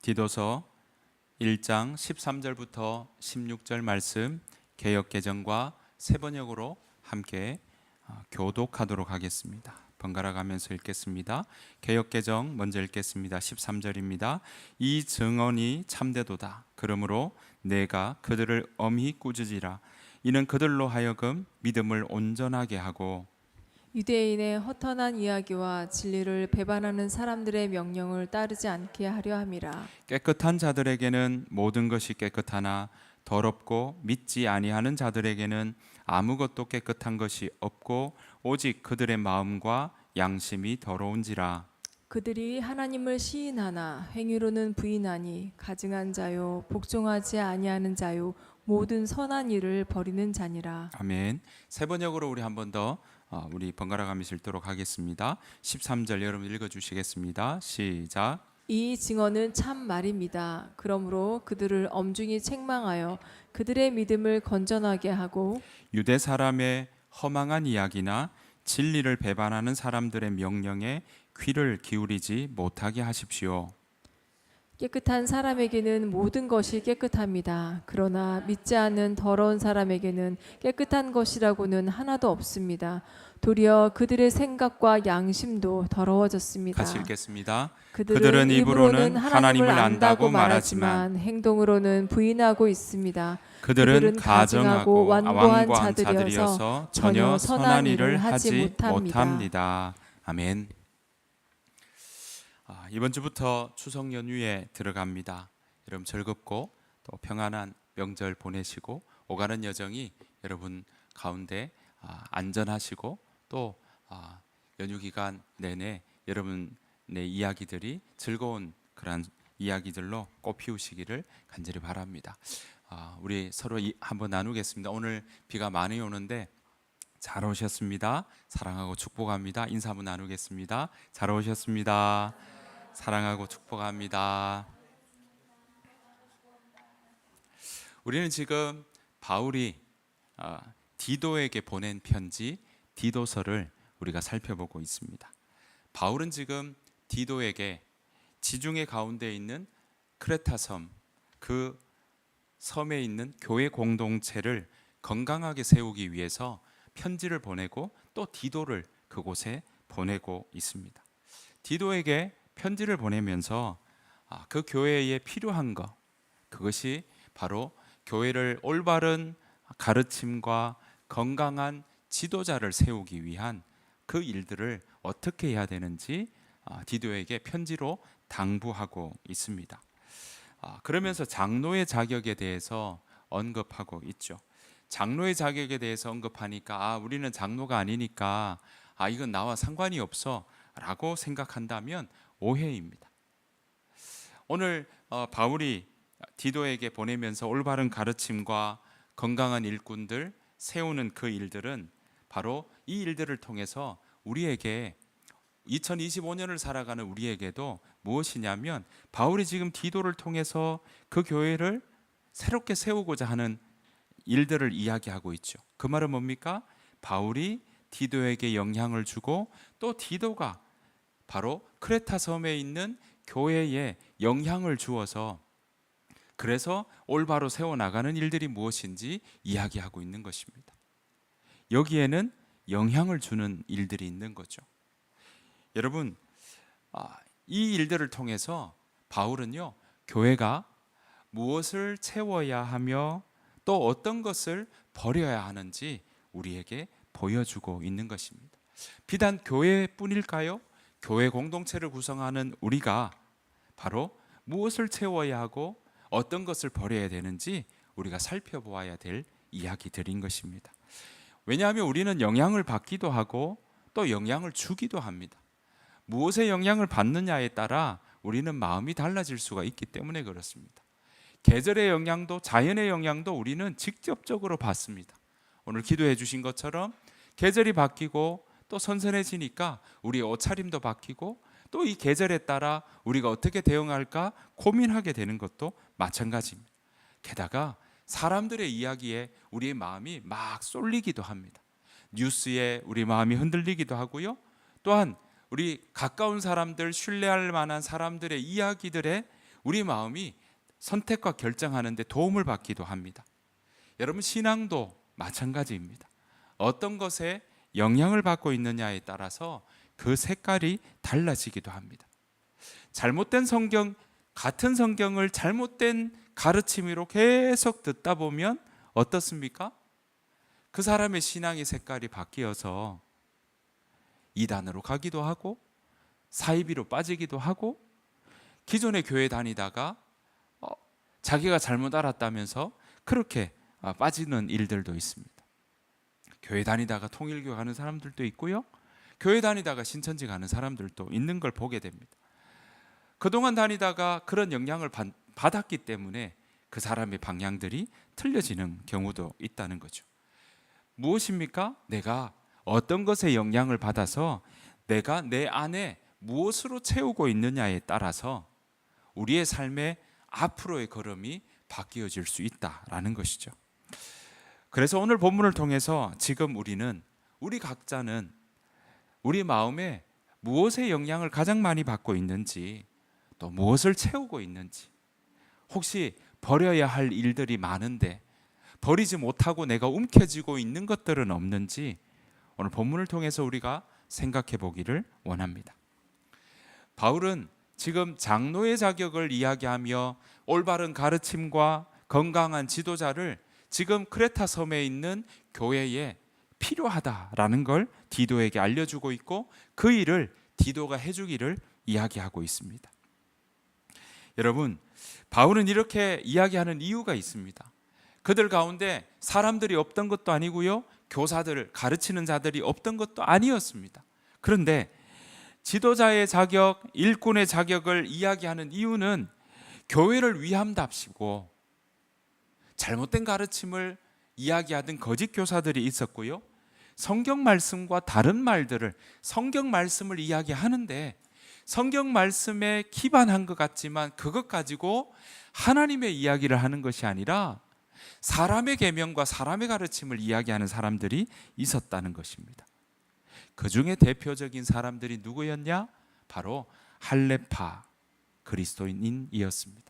디도서 1장 13절부터 16절 말씀 개역개정과 새번역으로 함께 교독하도록 하겠습니다. 번갈아 가면서 읽겠습니다. 개역개정 먼저 읽겠습니다. 13절입니다. 이 증언이 참되도다. 그러므로 내가 그들을 엄히 꾸짖으리라. 이는 그들로 하여금 믿음을 온전하게 하고 유대인의 허탄한 이야기와 진리를 배반하는 사람들의 명령을 따르지 않게 하려 함이라. 깨끗한 자들에게는 모든 것이 깨끗하나 더럽고 믿지 아니하는 자들에게는 아무것도 깨끗한 것이 없고 오직 그들의 마음과 양심이 더러운지라. 그들이 하나님을 시인하나 행위로는 부인하니 가증한 자요 복종하지 아니하는 자요 모든 선한 일을 버리는 자니라. 아멘. 세 번역으로 우리 한 번 더 우리 번갈아 가면서 읽도록 하겠습니다. 13절 여러분 읽어주시겠습니다. 시작. 이 증언은 참 말입니다. 그러므로 그들을 엄중히 책망하여 그들의 믿음을 건전하게 하고 유대 사람의 허망한 이야기나 진리를 배반하는 사람들의 명령에 귀를 기울이지 못하게 하십시오. 깨끗한 사람에게는 모든 것이 깨끗합니다. 그러나 믿지 않는 더러운 사람에게는 깨끗한 것이라고는 하나도 없습니다. 도리어 그들의 생각과 양심도 더러워졌습니다. 같이 읽겠습니다. 그들은 입으로는 하나님을 안다고 말하지만 행동으로는 부인하고 있습니다. 그들은 가정하고 완고한 자들이어서 전혀 선한 일을 하지 못합니다. 아멘. 이번 주부터 추석 연휴에 들어갑니다. 여러분 즐겁고 또 평안한 명절 보내시고 오가는 여정이 여러분 가운데 안전하시고 또 연휴 기간 내내 여러분의 이야기들이 즐거운 그러한 이야기들로 꽃피우시기를 간절히 바랍니다. 우리 서로 한번 나누겠습니다. 오늘 비가 많이 오는데 잘 오셨습니다. 사랑하고 축복합니다. 인사 한번 나누겠습니다. 잘 오셨습니다. 사랑하고 축복합니다. 우리는 지금 바울이 디도에게 보낸 편지 디도서를 우리가 살펴보고 있습니다. 바울은 지금 디도에게 지중해 가운데 있는 크레타 섬, 그 섬에 있는 교회 공동체를 건강하게 세우기 위해서 편지를 보내고 또 디도를 그곳에 보내고 있습니다. 디도에게 편지를 보내면서 그 교회에 필요한 것, 그것이 바로 교회를 올바른 가르침과 건강한 지도자를 세우기 위한 그 일들을 어떻게 해야 되는지 디도에게 편지로 당부하고 있습니다. 그러면서 장로의 자격에 대해서 언급하고 있죠. 장로의 자격에 대해서 언급하니까 우리는 장로가 아니니까 이건 나와 상관이 없어 라고 생각한다면 오해입니다. 오늘 바울이 디도에게 보내면서 올바른 가르침과 건강한 일꾼들 세우는 그 일들은 바로 이 일들을 통해서 우리에게 2025년을 살아가는 우리에게도 무엇이냐면 바울이 지금 디도를 통해서 그 교회를 새롭게 세우고자 하는 일들을 이야기하고 있죠. 그 말은 뭡니까? 바울이 디도에게 영향을 주고 또 디도가 바로 크레타 섬에 있는 교회에 영향을 주어서 그래서 올바로 세워나가는 일들이 무엇인지 이야기하고 있는 것입니다. 여기에는 영향을 주는 일들이 있는 거죠. 여러분, 이 일들을 통해서 바울은요, 교회가 무엇을 채워야 하며 또 어떤 것을 버려야 하는지 우리에게 보여주고 있는 것입니다. 비단 교회뿐일까요? 교회 공동체를 구성하는 우리가 바로 무엇을 채워야 하고 어떤 것을 버려야 되는지 우리가 살펴보아야 될 이야기들인 것입니다. 왜냐하면 우리는 영향을 받기도 하고 또 영향을 주기도 합니다. 무엇에 영향을 받느냐에 따라 우리는 마음이 달라질 수가 있기 때문에 그렇습니다. 계절의 영향도 자연의 영향도 우리는 직접적으로 받습니다. 오늘 기도해 주신 것처럼 계절이 바뀌고 또 선선해지니까 우리의 옷차림도 바뀌고 또 이 계절에 따라 우리가 어떻게 대응할까 고민하게 되는 것도 마찬가지입니다. 게다가 사람들의 이야기에 우리의 마음이 막 쏠리기도 합니다. 뉴스에 우리 마음이 흔들리기도 하고요. 또한 우리 가까운 사람들, 신뢰할 만한 사람들의 이야기들에 우리 마음이 선택과 결정하는데 도움을 받기도 합니다. 여러분, 신앙도 마찬가지입니다. 어떤 것에 영향을 받고 있느냐에 따라서 그 색깔이 달라지기도 합니다. 잘못된 성경, 같은 성경을 잘못된 가르침으로 계속 듣다 보면 어떻습니까? 그 사람의 신앙의 색깔이 바뀌어서 이단으로 가기도 하고 사이비로 빠지기도 하고 기존의 교회 다니다가 자기가 잘못 알았다면서 그렇게 빠지는 일들도 있습니다. 교회 다니다가 통일교 가는 사람들도 있고요, 교회 다니다가 신천지 가는 사람들도 있는 걸 보게 됩니다. 그동안 다니다가 그런 영향을 받았기 때문에 그 사람의 방향들이 틀려지는 경우도 있다는 거죠. 무엇입니까? 내가 어떤 것에 영향을 받아서 내가 내 안에 무엇으로 채우고 있느냐에 따라서 우리의 삶의 앞으로의 걸음이 바뀌어질 수 있다라는 것이죠. 그래서 오늘 본문을 통해서 지금 우리 각자는 우리 마음에 무엇의 영향을 가장 많이 받고 있는지, 또 무엇을 채우고 있는지, 혹시 버려야 할 일들이 많은데 버리지 못하고 내가 움켜쥐고 있는 것들은 없는지 오늘 본문을 통해서 우리가 생각해 보기를 원합니다. 바울은 지금 장로의 자격을 이야기하며 올바른 가르침과 건강한 지도자를 지금 크레타 섬에 있는 교회에 필요하다라는 걸 디도에게 알려주고 있고, 그 일을 디도가 해주기를 이야기하고 있습니다. 여러분, 바울은 이렇게 이야기하는 이유가 있습니다. 그들 가운데 사람들이 없던 것도 아니고요, 교사들, 가르치는 자들이 없던 것도 아니었습니다. 그런데 지도자의 자격, 일꾼의 자격을 이야기하는 이유는 교회를 위함답시고 잘못된 가르침을 이야기하던 거짓 교사들이 있었고요, 성경 말씀과 다른 말들을, 성경 말씀을 이야기하는데 성경 말씀에 기반한 것 같지만 그것 가지고 하나님의 이야기를 하는 것이 아니라 사람의 계명과 사람의 가르침을 이야기하는 사람들이 있었다는 것입니다. 그 중에 대표적인 사람들이 누구였냐? 바로 할레파 그리스도인이었습니다.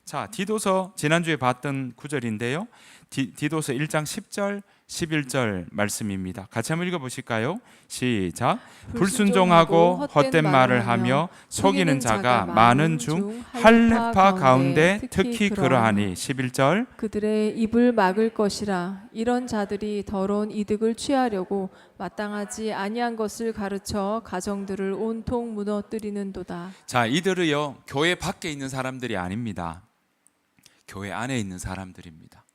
자, 디도서 지난주에 봤던 구절인데요, 디도서 1장 10절 11절 말씀입니다. 같이 한번 읽어보실까요? 시작. 불순종하고 헛된 말을 하며 속이는 자가 많은 중 할레파 가운데 특히 그러하니. 11절. 그들의 입을 막을 것이라. 이런 자들이 더러운 이득을 취하려고 마땅하지 아니한 것을 가르쳐 가정들을 온통 무너뜨리는도다. 자, 이들은요, 교회 밖에 있는 사람들이 아닙니다. 교회 안에 있는 사람들입니다.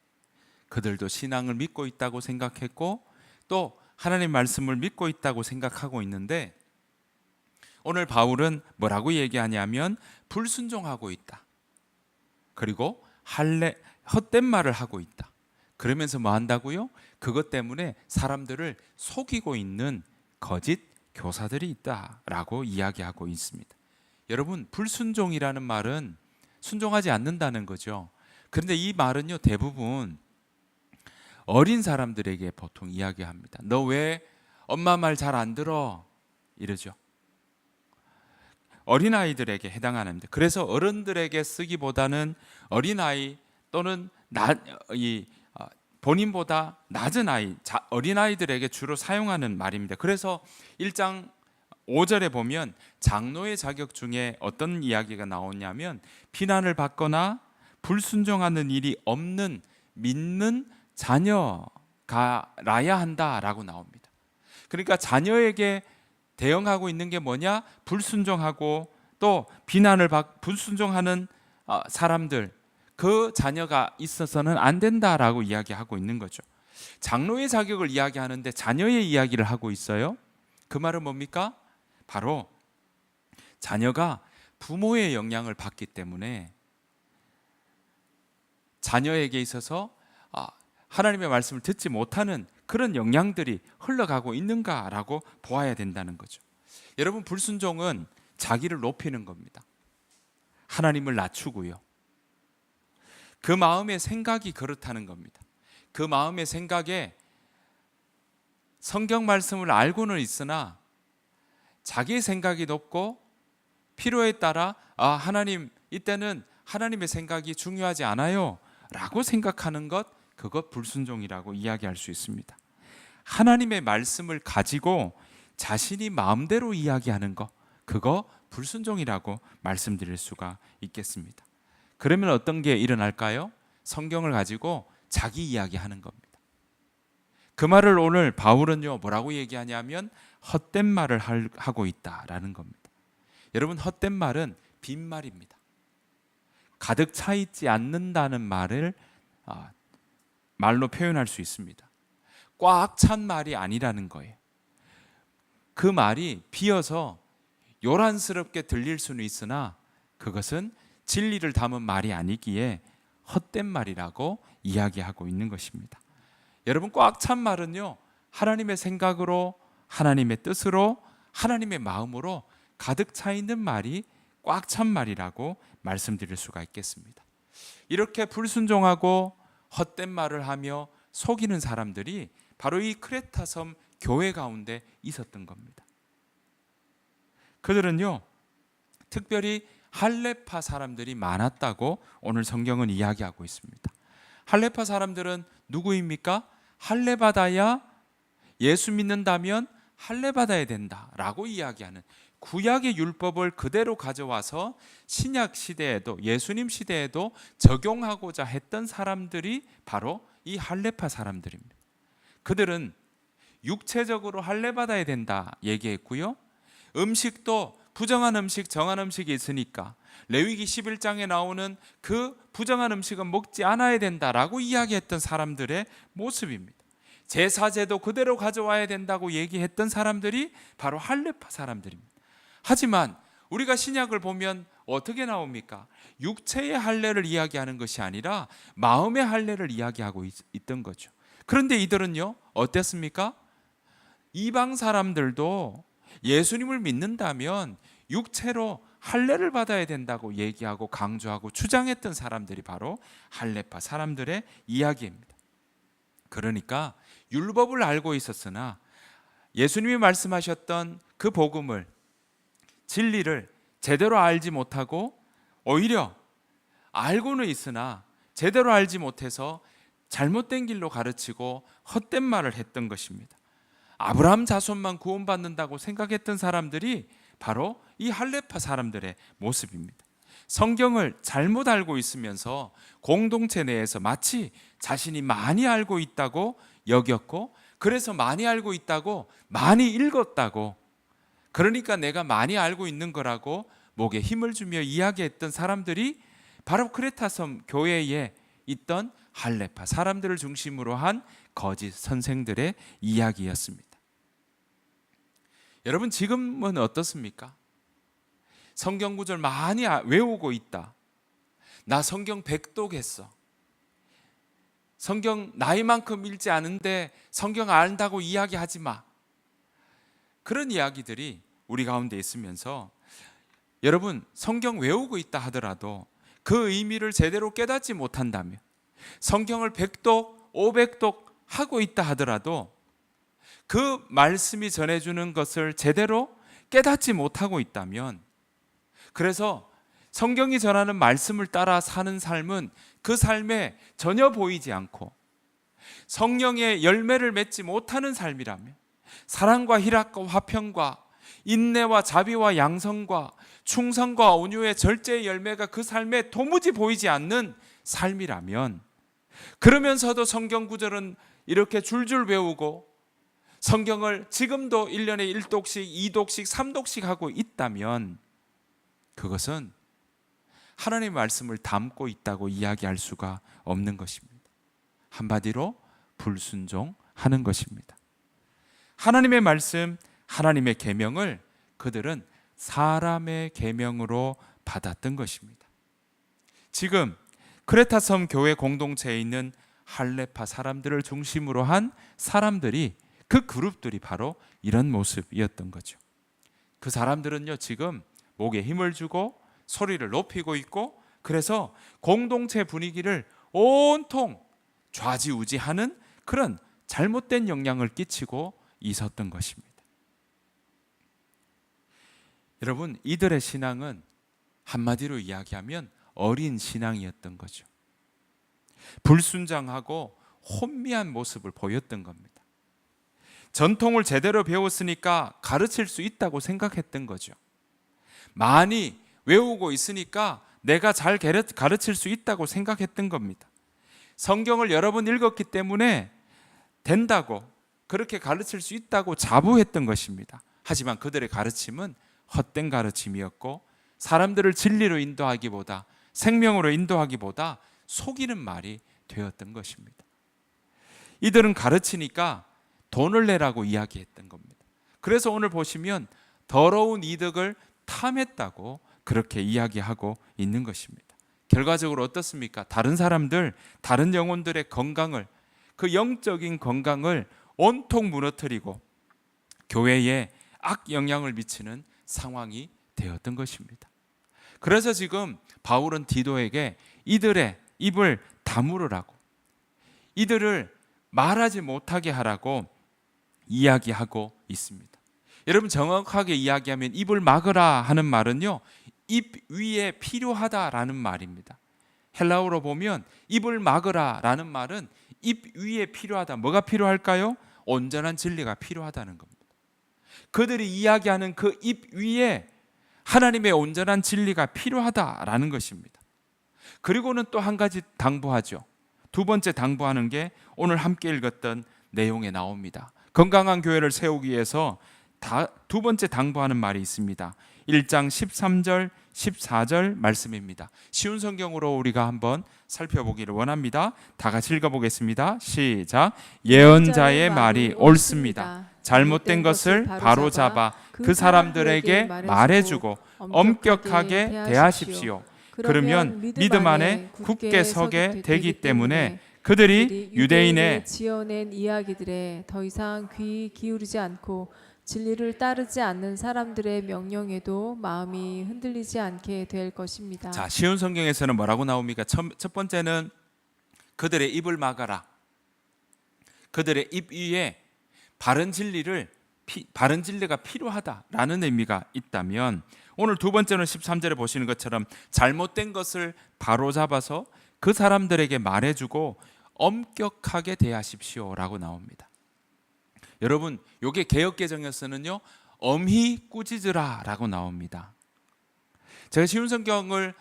그들도 신앙을 믿고 있다고 생각했고 또 하나님 말씀을 믿고 있다고 생각하고 있는데, 오늘 바울은 뭐라고 얘기하냐면 불순종하고 있다, 그리고 헛된 말을 하고 있다. 그러면서 뭐 한다고요? 그것 때문에 사람들을 속이고 있는 거짓 교사들이 있다라고 이야기하고 있습니다. 여러분, 불순종이라는 말은 순종하지 않는다는 거죠. 그런데 이 말은요, 대부분 어린 사람들에게 보통 이야기합니다. 너 왜 엄마 말 잘 안 들어? 이러죠. 어린아이들에게 해당합니다. 그래서 어른들에게 쓰기보다는 어린아이 또는 본인보다 낮은 아이, 어린아이들에게 주로 사용하는 말입니다. 그래서 1장 5절에 보면 장로의 자격 중에 어떤 이야기가 나오냐면 비난을 받거나 불순종하는 일이 없는 믿는 자녀가 라야 한다라고 나옵니다. 그러니까 자녀에게 대응하고 있는 게 뭐냐? 불순종하고 또 불순종하는 사람들, 그 자녀가 있어서는 안 된다라고 이야기하고 있는 거죠. 장로의 자격을 이야기하는데 자녀의 이야기를 하고 있어요. 그 말은 뭡니까? 바로 자녀가 부모의 영향을 받기 때문에 자녀에게 있어서 하나님의 말씀을 듣지 못하는 그런 영향들이 흘러가고 있는가라고 보아야 된다는 거죠. 여러분, 불순종은 자기를 높이는 겁니다. 하나님을 낮추고요. 그 마음의 생각이 그렇다는 겁니다. 그 마음의 생각에 성경 말씀을 알고는 있으나 자기의 생각이 높고 필요에 따라 하나님, 이때는 하나님의 생각이 중요하지 않아요 라고 생각하는 것, 그것 불순종이라고 이야기할 수 있습니다. 하나님의 말씀을 가지고 자신이 마음대로 이야기하는 것, 그거 불순종이라고 말씀드릴 수가 있겠습니다. 그러면 어떤 게 일어날까요? 성경을 가지고 자기 이야기하는 겁니다. 그 말을 오늘 바울은요 뭐라고 얘기하냐면 헛된 말을 하고 있다라는 겁니다. 여러분, 헛된 말은 빈말입니다. 가득 차 있지 않는다는 말을 말로 표현할 수 있습니다. 꽉 찬 말이 아니라는 거예요. 그 말이 비어서 요란스럽게 들릴 수는 있으나 그것은 진리를 담은 말이 아니기에 헛된 말이라고 이야기하고 있는 것입니다. 여러분, 꽉 찬 말은요 하나님의 생각으로, 하나님의 뜻으로, 하나님의 마음으로 가득 차 있는 말이 꽉 찬 말이라고 말씀드릴 수가 있겠습니다. 이렇게 불순종하고 헛된 말을 하며 속이는 사람들이 바로 이 크레타 섬 교회 가운데 있었던 겁니다. 그들은요 특별히 할레파 사람들이 많았다고 오늘 성경은 이야기하고 있습니다. 할레파 사람들은 누구입니까? 할례받아야, 예수 믿는다면 할례받아야 된다라고 이야기하는 구약의 율법을 그대로 가져와서 신약 시대에도, 예수님 시대에도 적용하고자 했던 사람들이 바로 이 할례파 사람들입니다. 그들은 육체적으로 할례받아야 된다 얘기했고요, 음식도 부정한 음식, 정한 음식이 있으니까 레위기 11장에 나오는 그 부정한 음식은 먹지 않아야 된다라고 이야기했던 사람들의 모습입니다. 제사제도 그대로 가져와야 된다고 얘기했던 사람들이 바로 할례파 사람들입니다. 하지만 우리가 신약을 보면 어떻게 나옵니까? 육체의 할례를 이야기하는 것이 아니라 마음의 할례를 이야기하고 있던 거죠. 그런데 이들은요 어땠습니까? 이방 사람들도 예수님을 믿는다면 육체로 할례를 받아야 된다고 얘기하고 강조하고 주장했던 사람들이 바로 할례파 사람들의 이야기입니다. 그러니까 율법을 알고 있었으나 예수님이 말씀하셨던 그 복음을, 진리를 제대로 알지 못하고 오히려 알고는 있으나 제대로 알지 못해서 잘못된 길로 가르치고 헛된 말을 했던 것입니다. 아브라함 자손만 구원받는다고 생각했던 사람들이 바로 이 할례파 사람들의 모습입니다. 성경을 잘못 알고 있으면서 공동체 내에서 마치 자신이 많이 알고 있다고 여겼고, 그래서 많이 알고 있다고, 많이 읽었다고, 그러니까 내가 많이 알고 있는 거라고 목에 힘을 주며 이야기했던 사람들이 바로 크레타섬 교회에 있던 할례파 사람들을 중심으로 한 거짓 선생들의 이야기였습니다. 여러분, 지금은 어떻습니까? 성경 구절 많이 외우고 있다. 나 성경 100독 했어. 성경 나이만큼 읽지 않은데 성경 안다고 이야기하지 마. 그런 이야기들이 우리 가운데 있으면서 여러분, 성경 외우고 있다 하더라도 그 의미를 제대로 깨닫지 못한다면, 성경을 100독, 500독 하고 있다 하더라도 그 말씀이 전해주는 것을 제대로 깨닫지 못하고 있다면, 그래서 성경이 전하는 말씀을 따라 사는 삶은 그 삶에 전혀 보이지 않고 성령의 열매를 맺지 못하는 삶이라면, 사랑과 희락과 화평과 인내와 자비와 양성과 충성과 온유의 절제의 열매가 그 삶에 도무지 보이지 않는 삶이라면, 그러면서도 성경 구절은 이렇게 줄줄 외우고 성경을 지금도 1년에 1독씩, 2독씩, 3독씩 하고 있다면 그것은 하나님의 말씀을 담고 있다고 이야기할 수가 없는 것입니다. 한마디로 불순종하는 것입니다. 하나님의 말씀, 하나님의 계명을 그들은 사람의 계명으로 받았던 것입니다. 지금 크레타섬 교회 공동체에 있는 할례파 사람들을 중심으로 한 사람들이, 그 그룹들이 바로 이런 모습이었던 거죠. 그 사람들은요 지금 목에 힘을 주고 소리를 높이고 있고, 그래서 공동체 분위기를 온통 좌지우지하는 그런 잘못된 영향을 끼치고 있었던 것입니다. 여러분, 이들의 신앙은 한마디로 이야기하면 어린 신앙이었던 거죠. 불순장하고 혼미한 모습을 보였던 겁니다. 전통을 제대로 배웠으니까 가르칠 수 있다고 생각했던 거죠. 많이 외우고 있으니까 내가 잘 가르칠 수 있다고 생각했던 겁니다. 성경을 여러 번 읽었기 때문에 된다고, 그렇게 가르칠 수 있다고 자부했던 것입니다. 하지만 그들의 가르침은 헛된 가르침이었고, 사람들을 진리로 인도하기보다, 생명으로 인도하기보다 속이는 말이 되었던 것입니다. 이들은 가르치니까 돈을 내라고 이야기했던 겁니다. 그래서 오늘 보시면 더러운 이득을 탐했다고 그렇게 이야기하고 있는 것입니다. 결과적으로 어떻습니까? 다른 사람들, 다른 영혼들의 건강을, 그 영적인 건강을 온통 무너뜨리고 교회에 악영향을 미치는 상황이 되었던 것입니다. 그래서 지금 바울은 디도에게 이들의 입을 다물으라고, 이들을 말하지 못하게 하라고 이야기하고 있습니다. 여러분, 정확하게 이야기하면 입을 막으라 하는 말은요, 입 위에 필요하다라는 말입니다. 헬라어로 보면 입을 막으라라는 말은 입 위에 필요하다. 뭐가 필요할까요? 온전한 진리가 필요하다는 겁니다. 그들이 이야기하는 그 입 위에 하나님의 온전한 진리가 필요하다라는 것입니다. 그리고는 또 한 가지 당부하죠. 두 번째 당부하는 게 오늘 함께 읽었던 내용에 나옵니다. 건강한 교회를 세우기 위해서 두 번째 당부하는 말이 있습니다. 1장 13절 14절 말씀입니다. 쉬운 성경으로 우리가 한번 살펴보기를 원합니다. 다 같이 읽어보겠습니다. 시작. 예언자의 말이 옳습니다. 잘못된 것을 바로잡아 그 사람들에게 말해주고 엄격하게 대하십시오. 그러면 믿음 안에 굳게 서게 되기 때문에 그들이 유대인의 지어낸 이야기들에 더 이상 귀 기울이지 않고 진리를 따르지 않는 사람들의 명령에도 마음이 흔들리지 않게 될 것입니다. 자, 쉬운 성경에서는 뭐라고 나옵니까? 첫 번째는 그들의 입을 막아라. 그들의 입 위에 바른 진리가 필요하다라는 의미가 있다면, 오늘 두 번째는 13절에 보시는 것처럼 잘못된 것을 바로잡아서 그 사람들에게 말해주고 엄격하게 대하십시오라고 나옵니다. 여러분, 요게 개역개정에서는요, 엄히 꾸짖으라라고 나옵니다. 제가 쉬운 성경을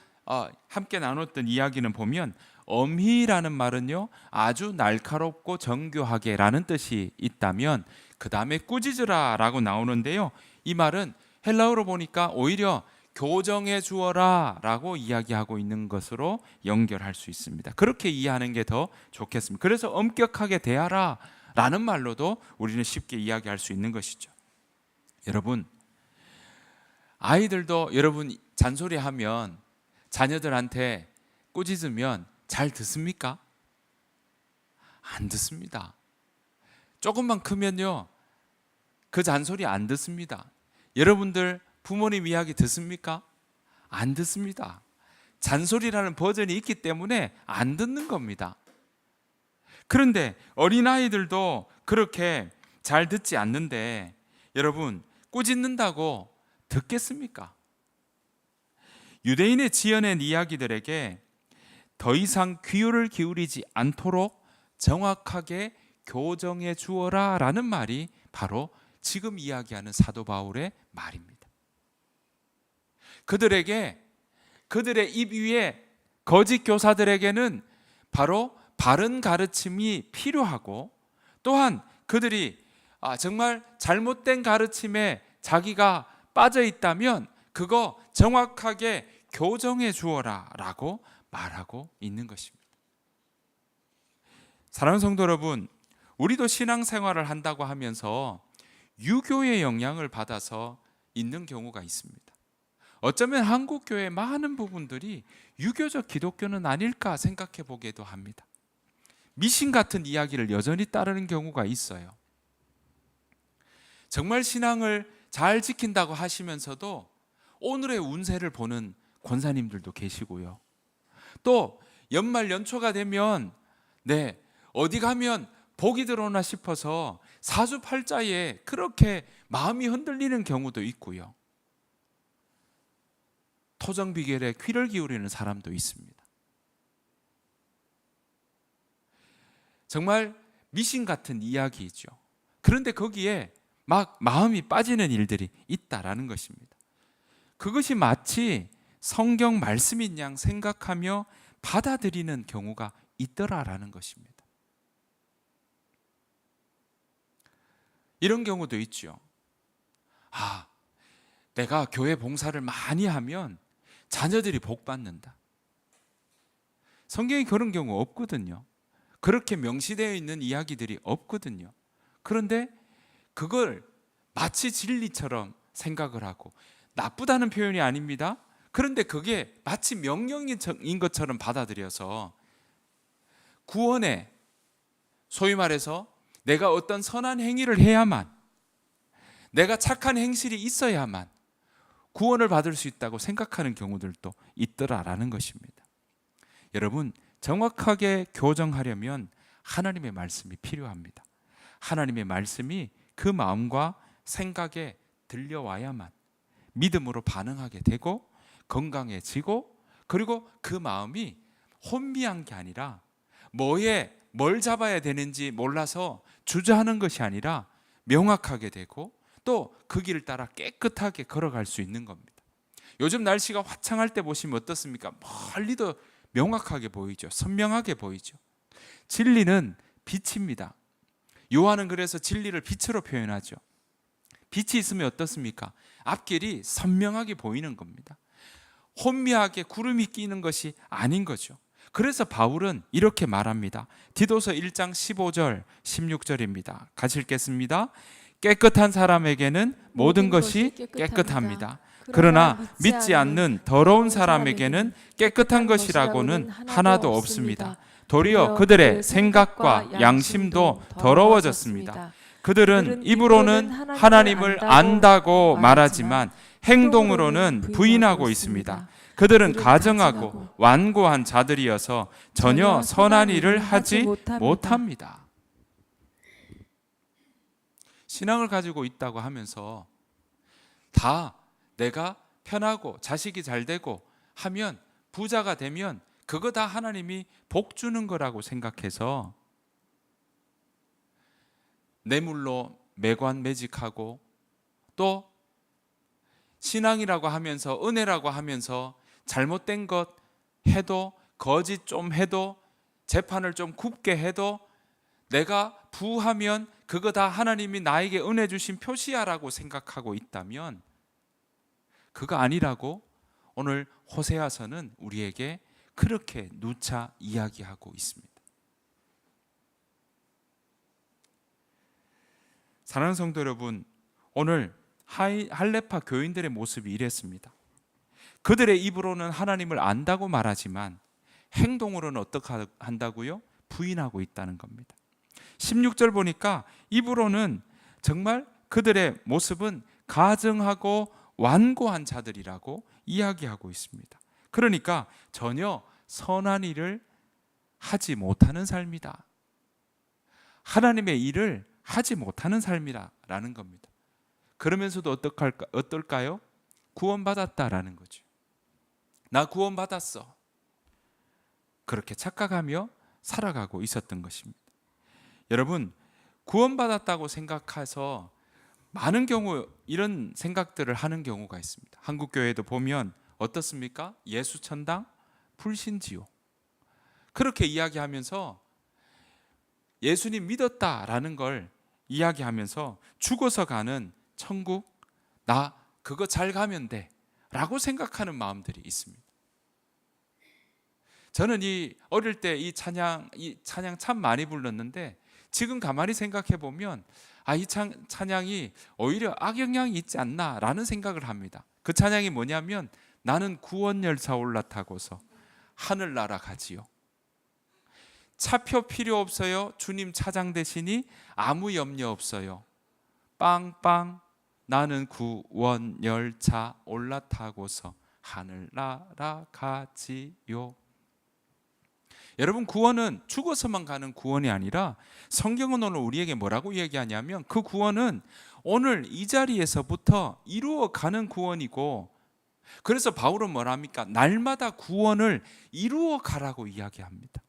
함께 나눴던 이야기는 보면 엄히라는 말은요, 아주 날카롭고 정교하게라는 뜻이 있다면 그 다음에 꾸짖으라라고 나오는데요, 이 말은 헬라어로 보니까 오히려 교정해 주어라라고 이야기하고 있는 것으로 연결할 수 있습니다. 그렇게 이해하는 게 더 좋겠습니다. 그래서 엄격하게 대하라 라는 말로도 우리는 쉽게 이야기할 수 있는 것이죠. 여러분, 아이들도 여러분 잔소리하면, 자녀들한테 꾸짖으면 잘 듣습니까? 안 듣습니다. 조금만 크면요, 그 잔소리 안 듣습니다. 여러분들 부모님 이야기 듣습니까? 안 듣습니다. 잔소리라는 버전이 있기 때문에 안 듣는 겁니다. 그런데 어린아이들도 그렇게 잘 듣지 않는데 여러분, 꾸짖는다고 듣겠습니까? 유대인의 지어낸 이야기들에게 더 이상 귀를 기울이지 않도록 정확하게 교정해 주어라 라는 말이 바로 지금 이야기하는 사도 바울의 말입니다. 그들의 입 위에 거짓 교사들에게는 바로 바른 가르침이 필요하고, 또한 그들이 정말 잘못된 가르침에 자기가 빠져 있다면 그거 정확하게 교정해 주어라 라고 말하고 있는 것입니다. 사랑하는 성도 여러분, 우리도 신앙생활을 한다고 하면서 유교의 영향을 받아서 있는 경우가 있습니다. 어쩌면 한국 교회의 많은 부분들이 유교적 기독교는 아닐까 생각해 보기도 합니다. 미신 같은 이야기를 여전히 따르는 경우가 있어요. 정말 신앙을 잘 지킨다고 하시면서도 오늘의 운세를 보는 권사님들도 계시고요. 또 연말 연초가 되면 어디 가면 복이 들어오나 싶어서 사주팔자에 그렇게 마음이 흔들리는 경우도 있고요. 토정 비결에 귀를 기울이는 사람도 있습니다. 정말 미신 같은 이야기이죠. 그런데 거기에 막 마음이 빠지는 일들이 있다라는 것입니다. 그것이 마치 성경 말씀인 양 생각하며 받아들이는 경우가 있더라라는 것입니다. 이런 경우도 있죠. 내가 교회 봉사를 많이 하면 자녀들이 복 받는다. 성경에 그런 경우 없거든요. 그렇게 명시되어 있는 이야기들이 없거든요. 그런데 그걸 마치 진리처럼 생각을 하고, 나쁘다는 표현이 아닙니다. 그런데 그게 마치 명령인 것처럼 받아들여서 구원에, 소위 말해서 내가 어떤 선한 행위를 해야만, 내가 착한 행실이 있어야만 구원을 받을 수 있다고 생각하는 경우들도 있더라라는 것입니다. 여러분, 정확하게 교정하려면 하나님의 말씀이 필요합니다. 하나님의 말씀이 그 마음과 생각에 들려와야만 믿음으로 반응하게 되고 건강해지고, 그리고 그 마음이 혼미한 게 아니라 뭘 잡아야 되는지 몰라서 주저하는 것이 아니라 명확하게 되고, 또 그 길을 따라 깨끗하게 걸어갈 수 있는 겁니다. 요즘 날씨가 화창할 때 보시면 어떻습니까? 멀리도 명확하게 보이죠. 선명하게 보이죠. 진리는 빛입니다. 요한은 그래서 진리를 빛으로 표현하죠. 빛이 있으면 어떻습니까? 앞길이 선명하게 보이는 겁니다. 혼미하게 구름이 끼는 것이 아닌 거죠. 그래서 바울은 이렇게 말합니다. 디도서 1장 15절 16절입니다. 같이 읽겠습니다. 깨끗한 사람에게는 모든 것이 깨끗합니다. 그러나 믿지 않는 더러운 사람에게는 깨끗한 것이라고는 하나도 없습니다. 도리어 그들의 생각과 양심도 더러워졌습니다. 그들은 입으로는 하나님을 안다고 말하지만 행동으로는 부인하고 있습니다. 그들은 가증하고 완고한 자들이어서 전혀 선한 일을 하지 못합니다. 신앙을 가지고 있다고 하면서 다 내가 편하고 자식이 잘 되고 하면, 부자가 되면 그거 다 하나님이 복 주는 거라고 생각해서 뇌물로 매관매직하고, 또 신앙이라고 하면서, 은혜라고 하면서 잘못된 것 해도, 거짓 좀 해도, 재판을 좀 굽게 해도 내가 부하면 그거 다 하나님이 나에게 은혜 주신 표시야라고 생각하고 있다면, 그거 아니라고 오늘 호세아서는 우리에게 그렇게 누차 이야기하고 있습니다. 사랑하는 성도 여러분, 오늘 할레파 교인들의 모습이 이랬습니다. 그들의 입으로는 하나님을 안다고 말하지만 행동으로는 어떻게 한다고요? 부인하고 있다는 겁니다. 16절 보니까 입으로는 정말 그들의 모습은 가증하고 완고한 자들이라고 이야기하고 있습니다. 그러니까 전혀 선한 일을 하지 못하는 삶이다. 하나님의 일을 하지 못하는 삶이라는 겁니다. 그러면서도 어떨까요? 구원받았다라는 거죠. 나 구원받았어. 그렇게 착각하며 살아가고 있었던 것입니다. 여러분, 구원받았다고 생각해서 많은 경우 이런 생각들을 하는 경우가 있습니다. 한국 교회도 보면 어떻습니까? 예수천당, 불신지요. 그렇게 이야기하면서 예수님 믿었다라는 걸 이야기하면서 죽어서 가는 천국, 나 그거 잘 가면 돼 라고 생각하는 마음들이 있습니다. 저는 어릴 때 이 찬양 참 많이 불렀는데, 지금 가만히 생각해 보면 이 찬양이 오히려 악영향이 있지 않나라는 생각을 합니다. 그 찬양이 뭐냐면, 나는 구원열차 올라타고서 하늘나라 가지요. 차표 필요 없어요. 주님 차장 되시니 아무 염려 없어요. 빵빵 나는 구원열차 올라타고서 하늘나라 가지요. 여러분, 구원은 죽어서만 가는 구원이 아니라 성경은 오늘 우리에게 뭐라고 얘기하냐면, 그 구원은 오늘 이 자리에서부터 이루어가는 구원이고, 그래서 바울은 뭐랍니까? 날마다 구원을 이루어 가라고 이야기합니다.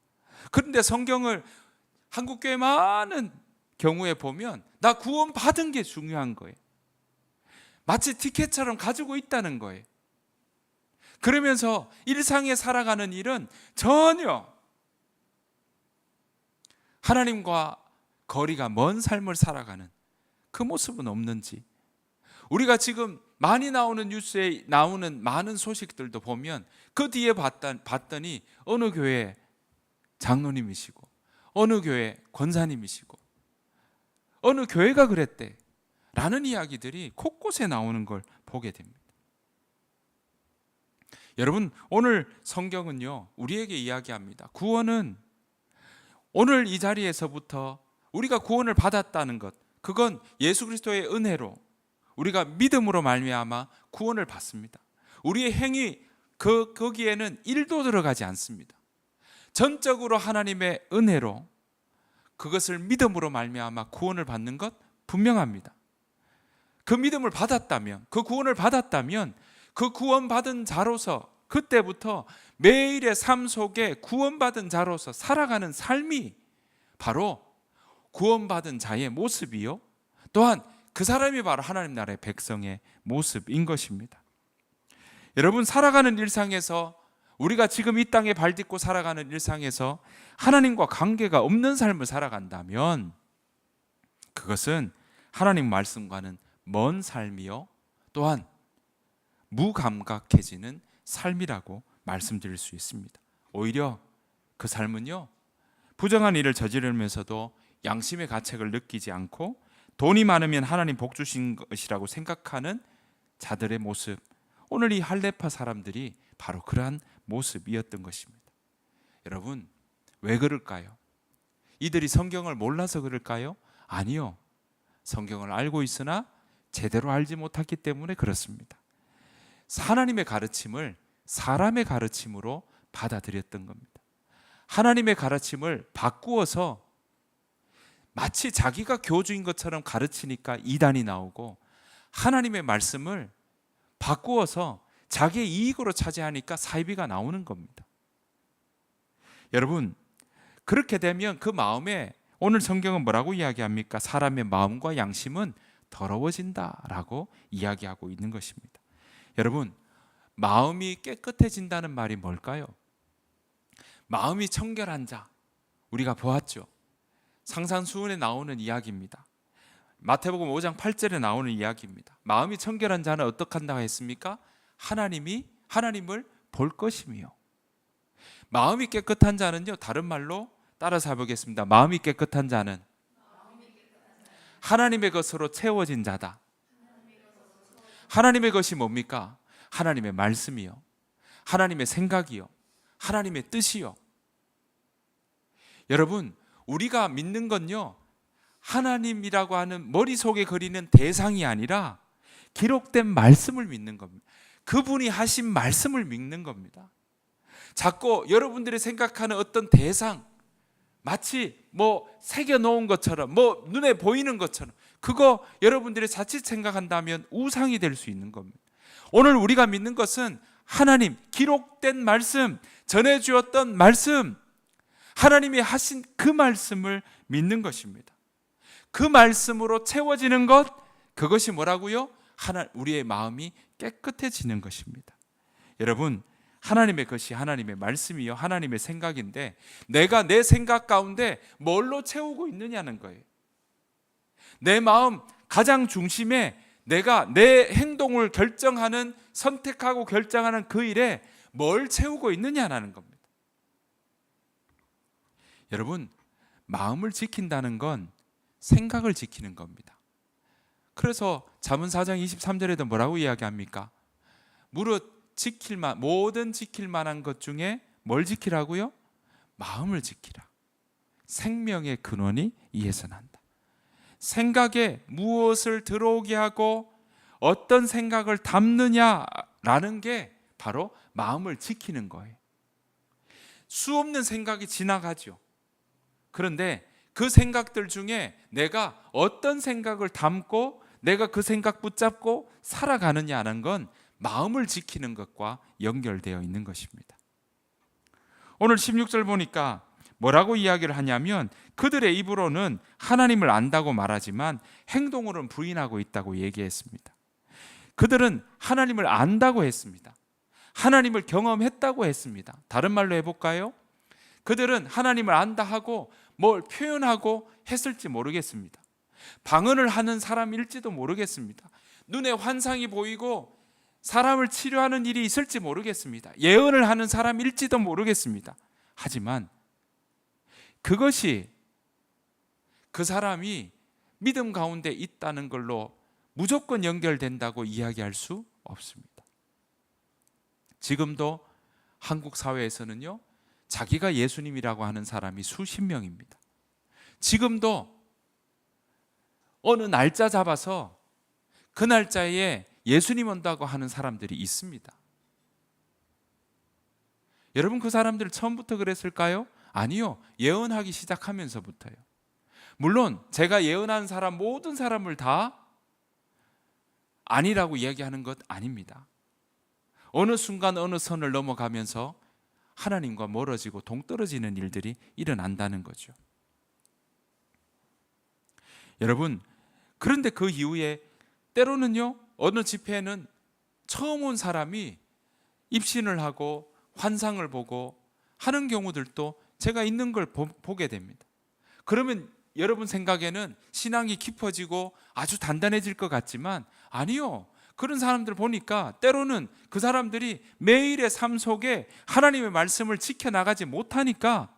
그런데 성경을 한국교회 많은 경우에 보면 나 구원 받은 게 중요한 거예요. 마치 티켓처럼 가지고 있다는 거예요. 그러면서 일상에 살아가는 일은 전혀 하나님과 거리가 먼 삶을 살아가는 그 모습은 없는지, 우리가 지금 많이 나오는 뉴스에 나오는 많은 소식들도 보면 그 뒤에 봤더니 어느 교회 장로님이시고 어느 교회 권사님이시고 어느 교회가 그랬대 라는 이야기들이 곳곳에 나오는 걸 보게 됩니다. 여러분, 오늘 성경은요 우리에게 이야기합니다. 구원은 오늘 이 자리에서부터 우리가 구원을 받았다는 것, 그건 예수 그리스도의 은혜로 우리가 믿음으로 말미암아 구원을 받습니다. 우리의 행위 거기에는 1도 들어가지 않습니다. 전적으로 하나님의 은혜로 그것을 믿음으로 말미암아 구원을 받는 것 분명합니다. 그 믿음을 받았다면, 그 구원을 받았다면 그 구원받은 자로서 그때부터 매일의 삶 속에 구원받은 자로서 살아가는 삶이 바로 구원받은 자의 모습이요, 또한 그 사람이 바로 하나님 나라의 백성의 모습인 것입니다. 여러분, 살아가는 일상에서 우리가 지금 이 땅에 발 딛고 살아가는 일상에서 하나님과 관계가 없는 삶을 살아간다면 그것은 하나님 말씀과는 먼 삶이요, 또한 무감각해지는 삶이라고 말씀드릴 수 있습니다. 오히려 그 삶은요, 부정한 일을 저지르면서도 양심의 가책을 느끼지 않고 돈이 많으면 하나님 복 주신 것이라고 생각하는 자들의 모습, 오늘 이 할레파 사람들이 바로 그러한 모습이었던 것입니다. 여러분, 왜 그럴까요? 이들이 성경을 몰라서 그럴까요? 아니요, 성경을 알고 있으나 제대로 알지 못했기 때문에 그렇습니다. 하나님의 가르침을 사람의 가르침으로 받아들였던 겁니다. 하나님의 가르침을 바꾸어서 마치 자기가 교주인 것처럼 가르치니까 이단이 나오고, 하나님의 말씀을 바꾸어서 자기의 이익으로 차지하니까 사이비가 나오는 겁니다. 여러분, 그렇게 되면 그 마음에, 오늘 성경은 뭐라고 이야기합니까? 사람의 마음과 양심은 더러워진다라고 이야기하고 있는 것입니다. 여러분, 마음이 깨끗해진다는 말이 뭘까요? 마음이 청결한 자, 우리가 보았죠. 상상수훈에 나오는 이야기입니다. 마태복음 5장 8절에 나오는 이야기입니다. 마음이 청결한 자는 어떻게 한다고 했습니까? 하나님을 볼 것이며. 마음이 깨끗한 자는요, 다른 말로 따라서 해보겠습니다. 마음이 깨끗한 자는 하나님의 것으로 채워진 자다. 하나님의 것이 뭡니까? 하나님의 말씀이요, 하나님의 생각이요, 하나님의 뜻이요. 여러분, 우리가 믿는 건요, 하나님이라고 하는 머릿속에 그리는 대상이 아니라 기록된 말씀을 믿는 겁니다. 그분이 하신 말씀을 믿는 겁니다. 자꾸 여러분들이 생각하는 어떤 대상, 마치 새겨놓은 것처럼, 눈에 보이는 것처럼, 그거 여러분들이 자칫 생각한다면 우상이 될 수 있는 겁니다. 오늘 우리가 믿는 것은 하나님, 기록된 말씀, 전해주었던 말씀, 하나님이 하신 그 말씀을 믿는 것입니다. 그 말씀으로 채워지는 것, 그것이 뭐라고요? 우리의 마음이 깨끗해지는 것입니다. 여러분, 하나님의 것이 하나님의 말씀이요, 하나님의 생각인데, 내가 내 생각 가운데 뭘로 채우고 있느냐는 거예요. 내 마음 가장 중심에 내가 내 행동을 결정하는, 선택하고 결정하는 그 일에 뭘 채우고 있느냐는 겁니다. 여러분, 마음을 지킨다는 건 생각을 지키는 겁니다. 그래서 잠언 4장 23절에도 뭐라고 이야기합니까? 무릇 모든 지킬 만한 것 중에 뭘 지키라고요? 마음을 지키라. 생명의 근원이 이에서 난다. 생각에 무엇을 들어오게 하고 어떤 생각을 담느냐라는 게 바로 마음을 지키는 거예요. 수없는 생각이 지나가죠. 그런데 그 생각들 중에 내가 어떤 생각을 담고 내가 그 생각 붙잡고 살아가느냐는 건 마음을 지키는 것과 연결되어 있는 것입니다. 오늘 16절 보니까 뭐라고 이야기를 하냐면 그들의 입으로는 하나님을 안다고 말하지만 행동으로는 부인하고 있다고 얘기했습니다. 그들은 하나님을 안다고 했습니다. 하나님을 경험했다고 했습니다. 다른 말로 해볼까요? 그들은 하나님을 안다 하고 뭘 표현하고 했을지 모르겠습니다. 방언을 하는 사람일지도 모르겠습니다. 눈에 환상이 보이고 사람을 치료하는 일이 있을지 모르겠습니다. 예언을 하는 사람일지도 모르겠습니다. 하지만 그것이 그 사람이 믿음 가운데 있다는 걸로 무조건 연결된다고 이야기할 수 없습니다. 지금도 한국 사회에서는요, 자기가 예수님이라고 하는 사람이 수십 명입니다. 지금도 어느 날짜 잡아서 그 날짜에 예수님 온다고 하는 사람들이 있습니다. 여러분, 그 사람들 처음부터 그랬을까요? 아니요. 예언하기 시작하면서부터요. 물론 제가 예언하는 사람 모든 사람을 다 아니라고 이야기하는 것 아닙니다. 어느 순간 어느 선을 넘어가면서 하나님과 멀어지고 동떨어지는 일들이 일어난다는 거죠. 여러분, 그런데 그 이후에 때로는요, 어느 집회에는 처음 온 사람이 입신을 하고 환상을 보고 하는 경우들도 제가 있는 걸 보게 됩니다. 그러면 여러분 생각에는 신앙이 깊어지고 아주 단단해질 것 같지만 아니요. 그런 사람들 보니까 때로는 그 사람들이 매일의 삶 속에 하나님의 말씀을 지켜나가지 못하니까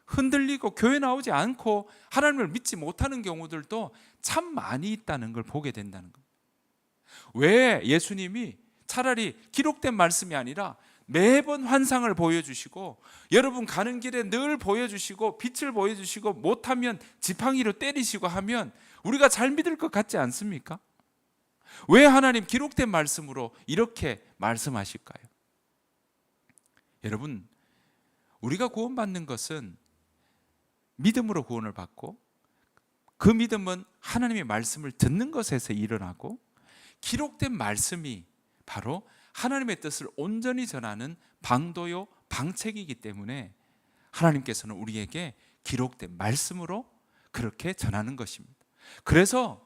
흔들리고 교회 나오지 않고 하나님을 믿지 못하는 경우들도 참 많이 있다는 걸 보게 된다는 겁니다. 왜 예수님이 차라리 기록된 말씀이 아니라 매번 환상을 보여주시고 여러분 가는 길에 늘 보여주시고 빛을 보여주시고 못하면 지팡이로 때리시고 하면 우리가 잘 믿을 것 같지 않습니까? 왜 하나님 기록된 말씀으로 이렇게 말씀하실까요? 여러분, 우리가 구원받는 것은 믿음으로 구원을 받고 그 믿음은 하나님의 말씀을 듣는 것에서 일어나고 기록된 말씀이 바로 하나님의 뜻을 온전히 전하는 방도요 방책이기 때문에 하나님께서는 우리에게 기록된 말씀으로 그렇게 전하는 것입니다. 그래서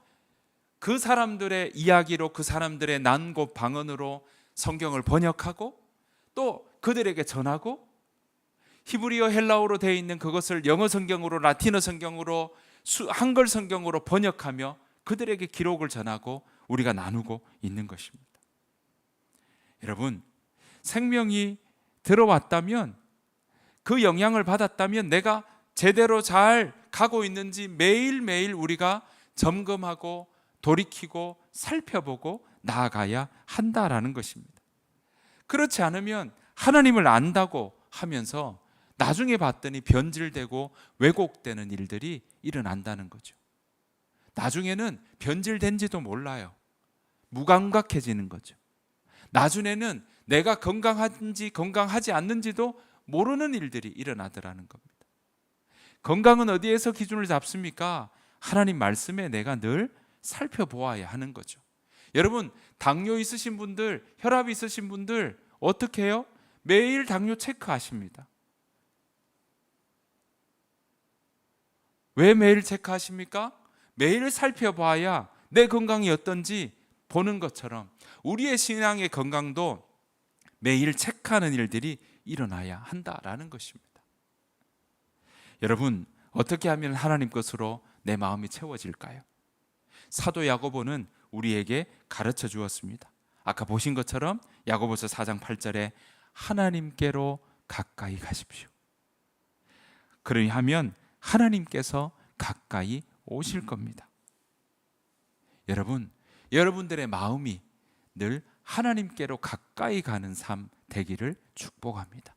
그 사람들의 이야기로 그 사람들의 난고 방언으로 성경을 번역하고 또 그들에게 전하고 히브리어 헬라어로 되어 있는 그것을 영어 성경으로 라틴어 성경으로 한글 성경으로 번역하며 그들에게 기록을 전하고 우리가 나누고 있는 것입니다. 여러분, 생명이 들어왔다면 그 영향을 받았다면 내가 제대로 잘 가고 있는지 매일매일 우리가 점검하고 돌이키고 살펴보고 나아가야 한다라는 것입니다. 그렇지 않으면 하나님을 안다고 하면서 나중에 봤더니 변질되고 왜곡되는 일들이 일어난다는 거죠. 나중에는 변질된지도 몰라요. 무감각해지는 거죠. 나중에는 내가 건강한지 건강하지 않는지도 모르는 일들이 일어나더라는 겁니다. 건강은 어디에서 기준을 잡습니까? 하나님 말씀에 내가 늘 살펴보아야 하는 거죠. 여러분, 당뇨 있으신 분들, 혈압 있으신 분들 어떻게 해요? 매일 당뇨 체크하십니다. 왜 매일 체크하십니까? 매일 살펴봐야 내 건강이 어떤지 보는 것처럼 우리의 신앙의 건강도 매일 체크하는 일들이 일어나야 한다라는 것입니다. 여러분, 어떻게 하면 하나님 것으로 내 마음이 채워질까요? 사도 야고보는 우리에게 가르쳐 주었습니다. 아까 보신 것처럼 야고보서 4장 8절에 하나님께로 가까이 가십시오. 그러니 하면 하나님께서 가까이 오실 겁니다. 여러분, 여러분들의 마음이 늘 하나님께로 가까이 가는 삶 되기를 축복합니다.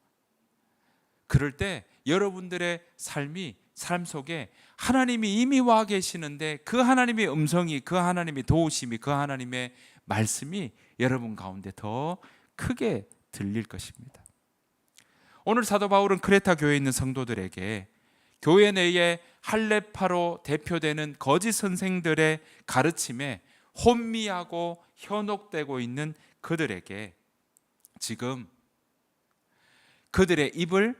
그럴 때 여러분들의 삶 속에 하나님이 이미 와 계시는데 그 하나님의 음성이, 그 하나님의 도우심이, 그 하나님의 말씀이 여러분 가운데 더 크게 들릴 것입니다. 오늘 사도 바울은 크레타 교회에 있는 성도들에게 교회 내에 할레파로 대표되는 거짓 선생들의 가르침에 혼미하고 현혹되고 있는 그들에게 지금 그들의 입을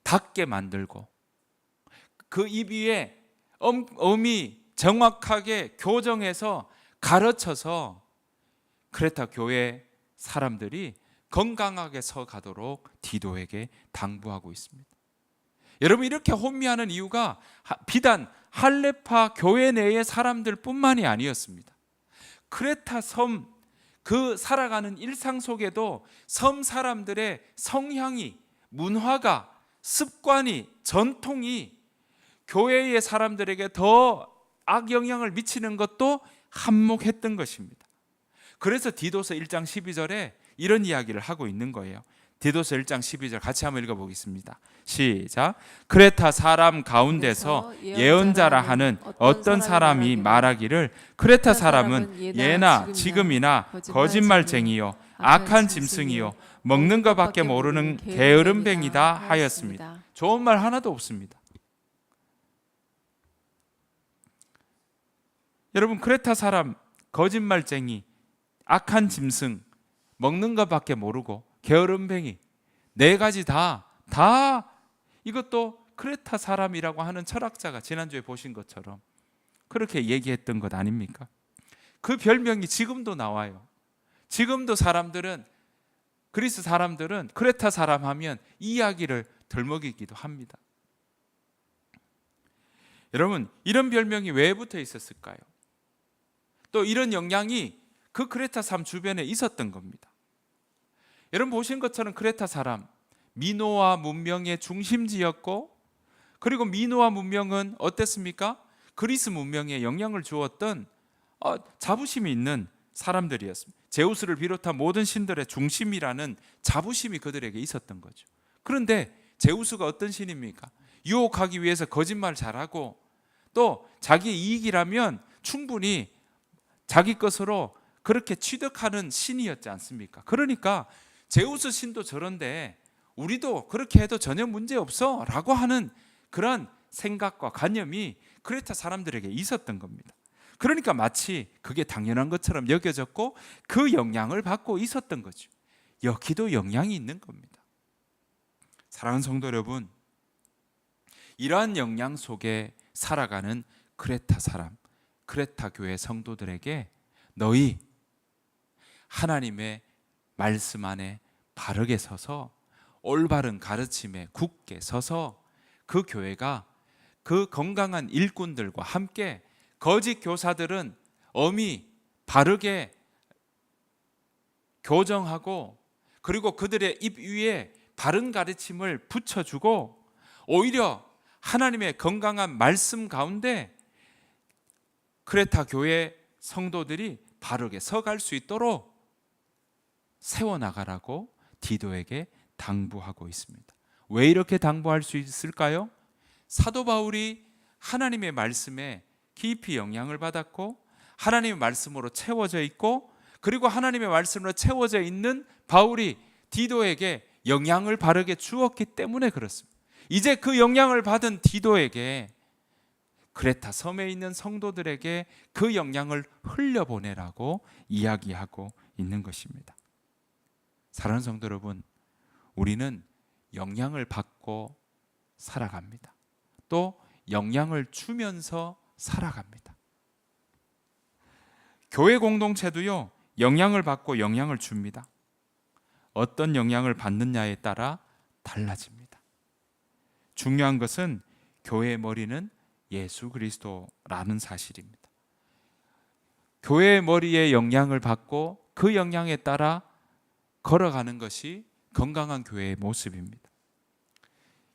닫게 만들고 그 입 위에 엄히 정확하게 교정해서 가르쳐서 크레타 교회 사람들이 건강하게 서 가도록 디도에게 당부하고 있습니다. 여러분, 이렇게 혼미하는 이유가 비단 할레파 교회 내의 사람들뿐만이 아니었습니다. 크레타 섬 그 살아가는 일상 속에도 섬 사람들의 성향이, 문화가, 습관이, 전통이 교회의 사람들에게 더 악영향을 미치는 것도 한몫했던 것입니다. 그래서 디도서 1장 12절에 이런 이야기를 하고 있는 거예요. 디도서 1장 12절 같이 한번 읽어보겠습니다. 시작. 크레타 사람 가운데서 예언자라 하는 어떤 사람이 말하기를 크레타 사람은 예나 지금이나 거짓말쟁이요 악한 짐승이요 먹는 것밖에 모르는 게으름뱅이다 하였습니다. 좋은 말 하나도 없습니다. 여러분, 크레타 사람, 거짓말쟁이, 악한 짐승, 먹는 것밖에 모르고 게으름뱅이, 네 가지 다 이것도 크레타 사람이라고 하는 철학자가 지난주에 보신 것처럼 그렇게 얘기했던 것 아닙니까? 그 별명이 지금도 나와요. 지금도 사람들은, 그리스 사람들은 크레타 사람 하면 이 이야기를 덜먹이기도 합니다. 여러분, 이런 별명이 왜 붙어 있었을까요? 또 이런 영향이 그 크레타 섬 주변에 있었던 겁니다. 여러분 보신 것처럼 크레타 사람, 미노아 문명의 중심지였고, 그리고 미노아 문명은 어땠습니까? 그리스 문명에 영향을 주었던 자부심이 있는 사람들이었습니다. 제우스를 비롯한 모든 신들의 중심이라는 자부심이 그들에게 있었던 거죠. 그런데 제우스가 어떤 신입니까? 유혹하기 위해서 거짓말 잘하고 또 자기의 이익이라면 충분히 자기 것으로 그렇게 취득하는 신이었지 않습니까? 그러니까 제우스 신도 저런데 우리도 그렇게 해도 전혀 문제 없어 라고 하는 그런 생각과 관념이 크레타 사람들에게 있었던 겁니다. 그러니까 마치 그게 당연한 것처럼 여겨졌고 그 영향을 받고 있었던 거죠. 여기도 영향이 있는 겁니다. 사랑하는 성도 여러분, 이러한 영향 속에 살아가는 크레타 사람, 크레타 교회 성도들에게 너희 하나님의 말씀 안에 바르게 서서 올바른 가르침에 굳게 서서 그 교회가 그 건강한 일꾼들과 함께 거짓 교사들은 엄히 바르게 교정하고 그리고 그들의 입 위에 바른 가르침을 붙여주고 오히려 하나님의 건강한 말씀 가운데 크레타 교회 성도들이 바르게 서갈 수 있도록 세워나가라고 디도에게 당부하고 있습니다. 왜 이렇게 당부할 수 있을까요? 사도 바울이 하나님의 말씀에 깊이 영향을 받았고 하나님의 말씀으로 채워져 있고 그리고 하나님의 말씀으로 채워져 있는 바울이 디도에게 영향을 바르게 주었기 때문에 그렇습니다. 이제 그 영향을 받은 디도에게 크레타 섬에 있는 성도들에게 그 영향을 흘려보내라고 이야기하고 있는 것입니다. 사랑하는 성도 여러분, 우리는 영향을 받고 살아갑니다. 또 영향을 주면서 살아갑니다. 교회 공동체도요, 영향을 받고 영향을 줍니다. 어떤 영향을 받느냐에 따라 달라집니다. 중요한 것은 교회의 머리는 예수 그리스도라는 사실입니다. 교회의 머리에 영향을 받고 그 영향에 따라 걸어가는 것이 건강한 교회의 모습입니다.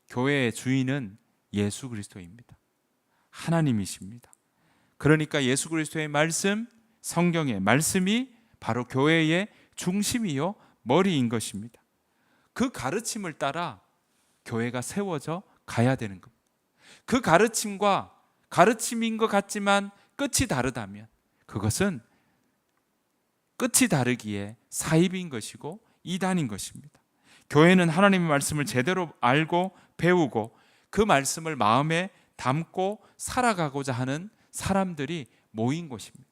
교회의 주인은 예수 그리스도입니다. 하나님이십니다. 그러니까 예수 그리스도의 말씀, 성경의 말씀이 바로 교회의 중심이요 머리인 것입니다. 그 가르침을 따라 교회가 세워져 가야 되는 겁니다. 그 가르침과 가르침인 것 같지만 끝이 다르다면 그것은 끝이 다르기에 사입인 것이고 이단인 것입니다. 교회는 하나님의 말씀을 제대로 알고 배우고 그 말씀을 마음에 담고 살아가고자 하는 사람들이 모인 곳입니다.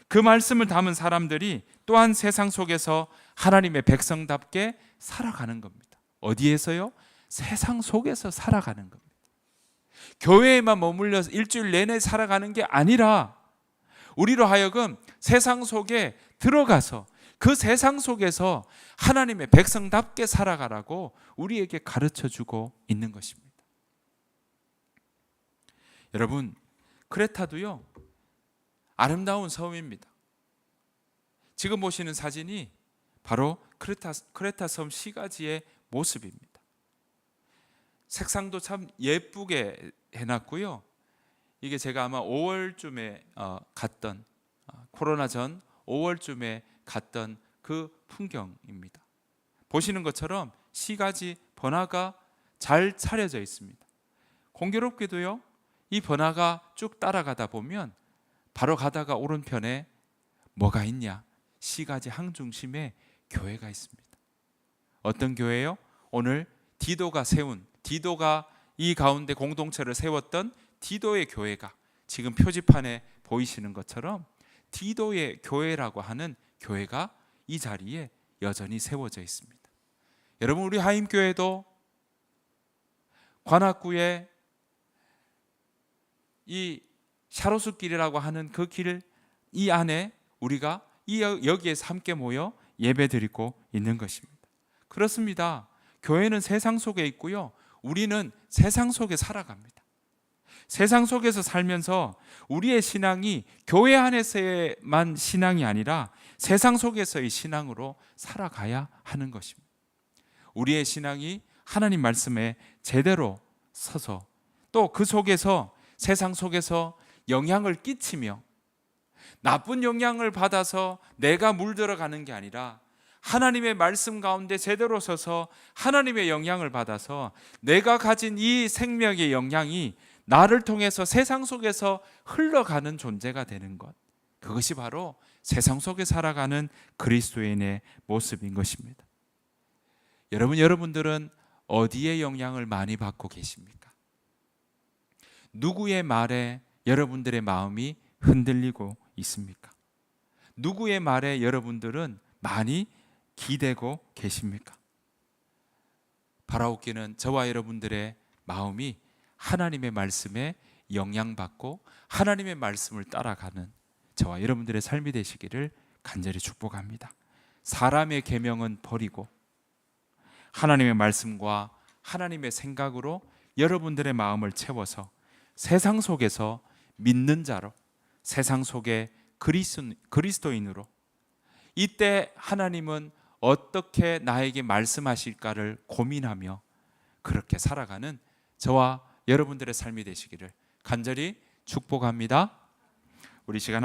그 말씀을 담은 사람들이 또한 세상 속에서 하나님의 백성답게 살아가는 겁니다. 어디에서요? 세상 속에서 살아가는 겁니다. 교회에만 머물러서 일주일 내내 살아가는 게 아니라 우리로 하여금 세상 속에 들어가서 그 세상 속에서 하나님의 백성답게 살아가라고 우리에게 가르쳐주고 있는 것입니다. 여러분, 크레타도요 아름다운 섬입니다. 지금 보시는 사진이 바로 크레타 섬 시가지의 모습입니다. 색상도 참 예쁘게 해놨고요. 이게 제가 아마 5월쯤에 갔던 코로나 전 5월쯤에 갔던 그 풍경입니다. 보시는 것처럼 시가지 번화가 잘 차려져 있습니다. 공교롭게도요, 이 번화가 쭉 따라가다 보면 바로 가다가 오른편에 뭐가 있냐? 시가지 항중심에 교회가 있습니다. 어떤 교회요? 오늘 디도가 이 가운데 공동체를 세웠던 디도의 교회가 지금 표지판에 보이시는 것처럼 디도의 교회라고 하는 교회가 이 자리에 여전히 세워져 있습니다. 여러분, 우리 하임교회도 관악구에 이 샤로수길이라고 하는 그 길 이 안에 우리가 여기에서 함께 모여 예배드리고 있는 것입니다. 그렇습니다. 교회는 세상 속에 있고요, 우리는 세상 속에 살아갑니다. 세상 속에서 살면서 우리의 신앙이 교회 안에서만 신앙이 아니라 세상 속에서의 신앙으로 살아가야 하는 것입니다. 우리의 신앙이 하나님 말씀에 제대로 서서 또 그 속에서 세상 속에서 영향을 끼치며 나쁜 영향을 받아서 내가 물들어가는 게 아니라 하나님의 말씀 가운데 제대로 서서 하나님의 영향을 받아서 내가 가진 이 생명의 영향이 나를 통해서 세상 속에서 흘러가는 존재가 되는 것, 그것이 바로 세상 속에 살아가는 그리스도인의 모습인 것입니다. 여러분들은 어디에 영향을 많이 받고 계십니까? 누구의 말에 여러분들의 마음이 흔들리고 있습니까? 누구의 말에 여러분들은 많이 기대고 계십니까? 바라옵기는 저와 여러분들의 마음이 하나님의 말씀에 영향받고 하나님의 말씀을 따라가는 저와 여러분들의 삶이 되시기를 간절히 축복합니다. 사람의 계명은 버리고 하나님의 말씀과 하나님의 생각으로 여러분들의 마음을 채워서 세상 속에서 믿는 자로, 세상 속에 그리스도인으로, 이때 하나님은 어떻게 나에게 말씀하실까를 고민하며 그렇게 살아가는 저와 여러분들의 삶이 되시기를 간절히 축복합니다. 우리 시간